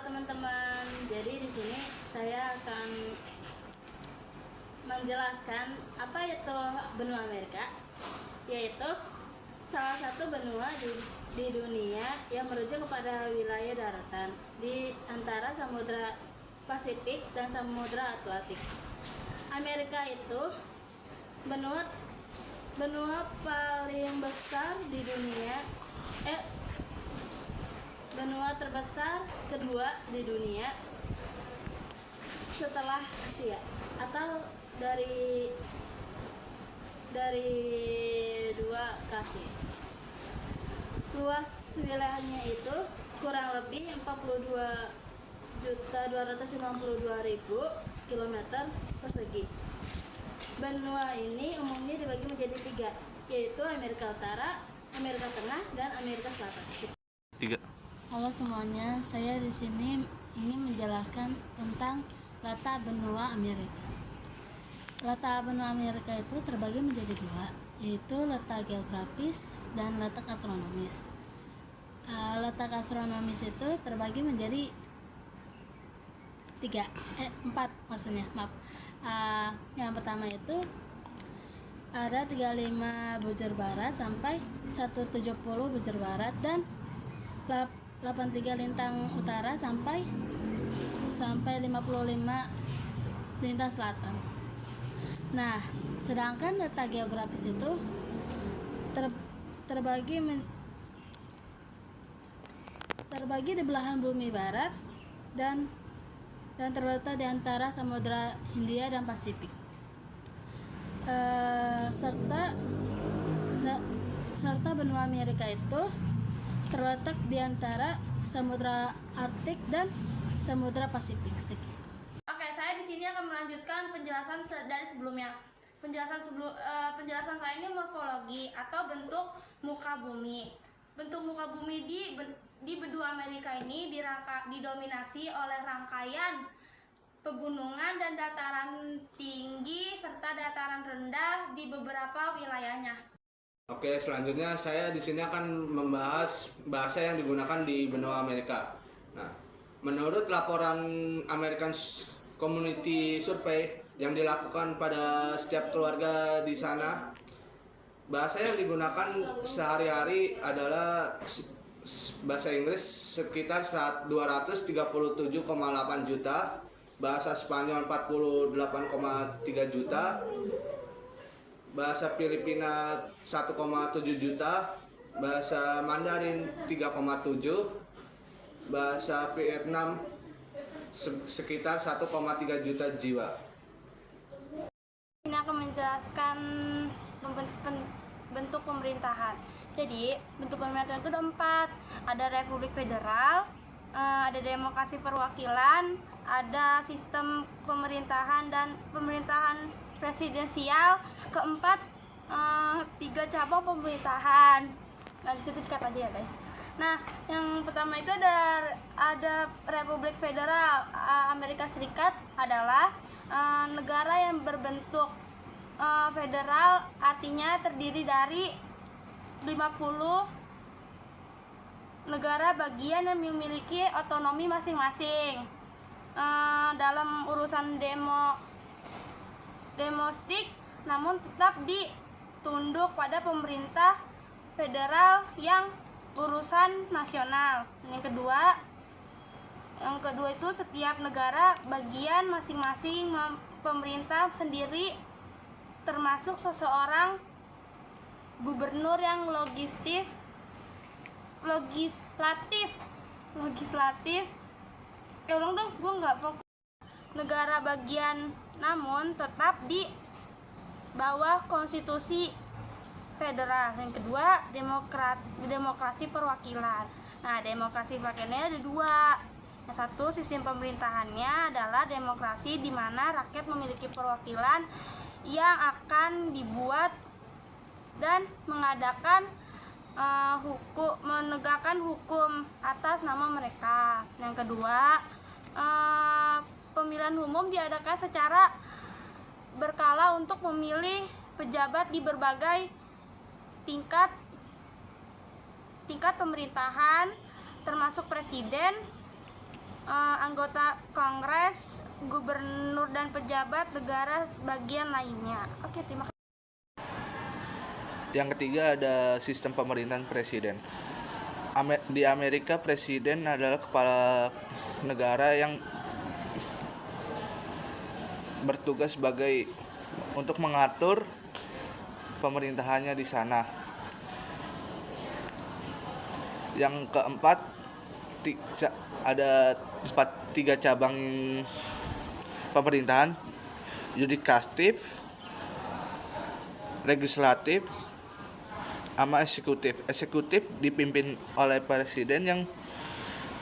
Teman-teman, jadi di sini saya akan menjelaskan apa itu benua Amerika, yaitu salah satu benua di dunia yang merujuk kepada wilayah daratan di antara Samudra Pasifik dan Samudra Atlantik. Amerika itu benua paling besar di dunia, benua terbesar kedua di dunia setelah Asia, atau dari dua ke Asia. Luas wilayahnya itu kurang lebih 42.252.000 km persegi. Benua ini umumnya dibagi menjadi 3, yaitu Amerika Utara, Amerika Tengah, dan Amerika Selatan. 3. Halo semuanya, saya di sini ingin menjelaskan tentang letak benua Amerika. Letak benua Amerika itu terbagi menjadi 2, yaitu letak geografis dan letak astronomis. Letak astronomis itu terbagi menjadi 4 maksudnya, maaf. Yang pertama itu ada 35 bujur barat sampai 170 bujur barat, dan 83 lintang utara sampai 55 lintang selatan. Nah, sedangkan letak geografis itu terbagi di belahan bumi barat dan terletak di antara Samudra Hindia dan Pasifik. Serta benua Amerika itu terletak di antara Samudra Arktik dan Samudra Pasifik. Oke, saya di sini akan melanjutkan penjelasan dari sebelumnya. Penjelasan saya ini morfologi atau bentuk muka bumi. Bentuk muka bumi di benua Amerika ini didominasi oleh rangkaian pegunungan dan dataran tinggi serta dataran rendah di beberapa wilayahnya. Oke, selanjutnya saya di sini akan membahas bahasa yang digunakan di benua Amerika. Nah, menurut laporan American Community Survey yang dilakukan pada setiap keluarga di sana, bahasa yang digunakan sehari-hari adalah bahasa Inggris sekitar 237,8 juta, bahasa Spanyol 48,3 juta, bahasa Filipina 1,7 juta, bahasa Mandarin 3,7, bahasa Vietnam sekitar 1,3 juta jiwa. Ini akan menjelaskan bentuk pemerintahan. Jadi, bentuk pemerintahan itu ada 4. Ada Republik Federal, ada demokrasi perwakilan, ada sistem pemerintahan dan pemerintahan presidensial. Keempat, 3 cabang pemerintahan. Nah, di situ dikat aja ya guys. Nah, yang pertama itu ada Republik Federal. Amerika Serikat adalah negara yang berbentuk federal, artinya terdiri dari 50 negara bagian yang memiliki otonomi masing-masing dalam urusan domestik, namun tetap ditunduk pada pemerintah federal yang urusan nasional. Yang kedua itu setiap negara bagian masing-masing pemerintah sendiri, termasuk seseorang gubernur yang legislatif. Ulang dong, gue nggak fokus. Negara bagian namun tetap di bawah konstitusi federal. Yang kedua, demokrasi perwakilan. Nah, demokrasi perwakilannya ada 2. Yang satu, sistem pemerintahannya adalah demokrasi di mana rakyat memiliki perwakilan yang akan dibuat dan menegakkan hukum atas nama mereka. Yang kedua, pemilihan umum diadakan secara berkala untuk memilih pejabat di berbagai tingkat pemerintahan, termasuk presiden, anggota Kongres, gubernur dan pejabat negara bagian lainnya. Oke, terima kasih. Yang ketiga ada sistem pemerintahan presiden. Di Amerika, presiden adalah kepala negara yang bertugas untuk mengatur pemerintahannya di sana. Yang keempat, ada tiga cabang pemerintahan: yudikatif, legislatif, sama eksekutif. Eksekutif dipimpin oleh presiden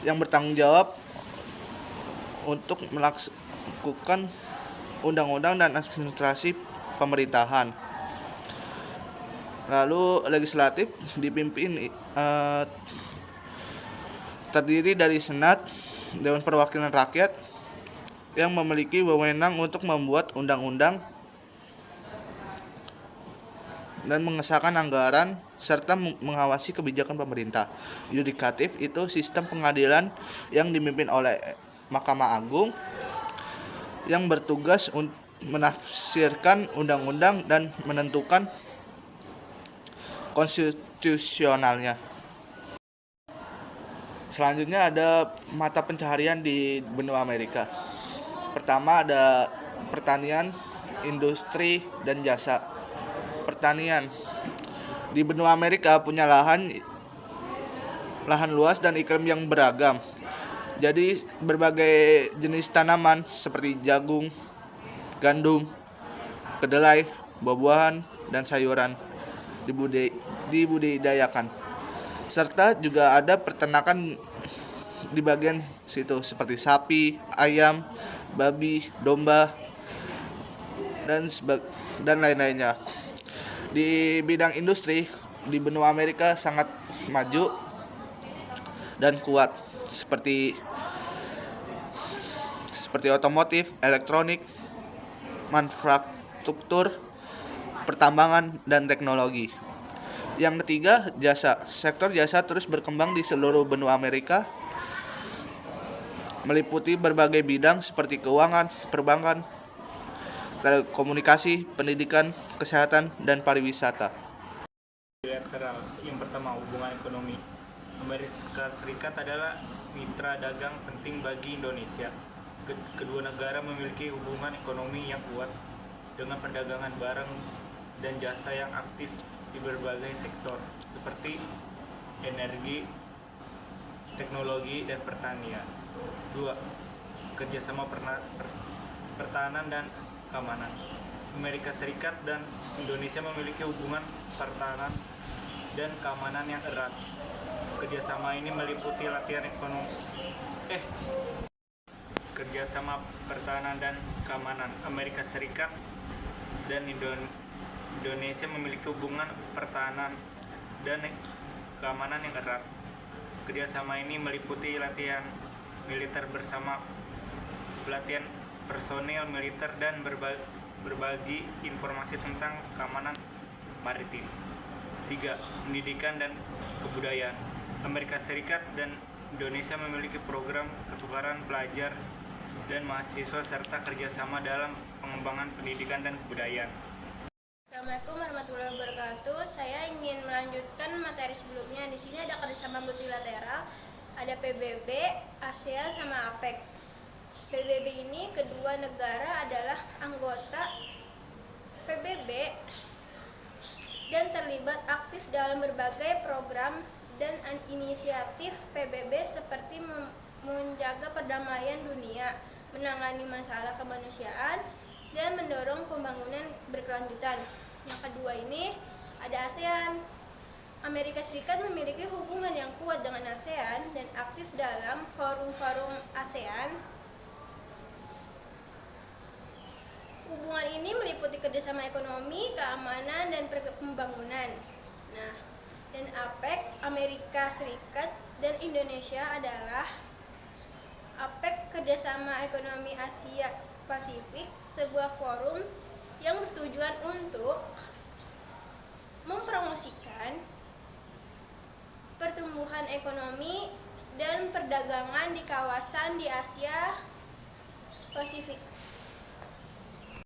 yang bertanggung jawab untuk melakukan undang-undang dan administrasi pemerintahan. Lalu legislatif terdiri dari Senat, Dewan Perwakilan Rakyat, yang memiliki wewenang untuk membuat undang-undang dan mengesahkan anggaran serta mengawasi kebijakan pemerintah. Yudikatif itu sistem pengadilan yang dipimpin oleh Mahkamah Agung yang bertugas untuk menafsirkan undang-undang dan menentukan konstitusionalnya. Selanjutnya ada mata pencaharian di benua Amerika. Pertama ada pertanian, industri, dan jasa. Pertanian di benua Amerika punya lahan luas dan iklim yang beragam. Jadi berbagai jenis tanaman seperti jagung, gandum, kedelai, buah-buahan, dan sayuran dibudidayakan. Serta juga ada peternakan di bagian situ seperti sapi, ayam, babi, domba, dan lain-lainnya. Di bidang industri di benua Amerika sangat maju dan kuat seperti otomotif, elektronik, manufaktur, pertambangan, dan teknologi. Yang ketiga, jasa. Sektor jasa terus berkembang di seluruh benua Amerika, meliputi berbagai bidang seperti keuangan, perbankan, telekomunikasi, pendidikan, kesehatan, dan pariwisata. Bilateral. Yang pertama, hubungan ekonomi. Amerika Serikat adalah mitra dagang penting bagi Indonesia. Kedua negara memiliki hubungan ekonomi yang kuat dengan perdagangan barang dan jasa yang aktif di berbagai sektor seperti energi, teknologi, dan pertanian. 2. Kerjasama pertahanan dan keamanan. Amerika Serikat dan Indonesia memiliki hubungan pertahanan dan keamanan yang erat. Kerjasama ini meliputi latihan kerjasama pertahanan dan keamanan. Amerika Serikat dan Indonesia memiliki hubungan pertahanan dan keamanan yang erat. Kerjasama ini meliputi latihan militer bersama, pelatihan personil militer, dan berbagi informasi tentang keamanan maritim. 3. Pendidikan dan kebudayaan. Amerika Serikat dan Indonesia memiliki program pertukaran pelajar dan mahasiswa serta kerjasama dalam pengembangan pendidikan dan kebudayaan. Assalamualaikum warahmatullahi wabarakatuh. Saya ingin melanjutkan materi sebelumnya. Di sini ada kerjasama multilateral, ada PBB, ASEAN, sama APEC. PBB ini kedua negara adalah anggota PBB dan terlibat aktif dalam berbagai program dan inisiatif PBB seperti menjaga perdamaian dunia, menangani masalah kemanusiaan, dan mendorong pembangunan berkelanjutan. Yang kedua ini ada ASEAN. Amerika Serikat memiliki hubungan yang kuat dengan ASEAN dan aktif dalam forum-forum ASEAN. Hubungan ini meliputi kerjasama ekonomi, keamanan, dan pembangunan. Nah, dan APEC, Amerika Serikat dan Indonesia adalah APEC, Kerjasama Ekonomi Asia Pasifik, sebuah forum yang bertujuan untuk mempromosikan pertumbuhan ekonomi dan perdagangan di kawasan di Asia Pasifik.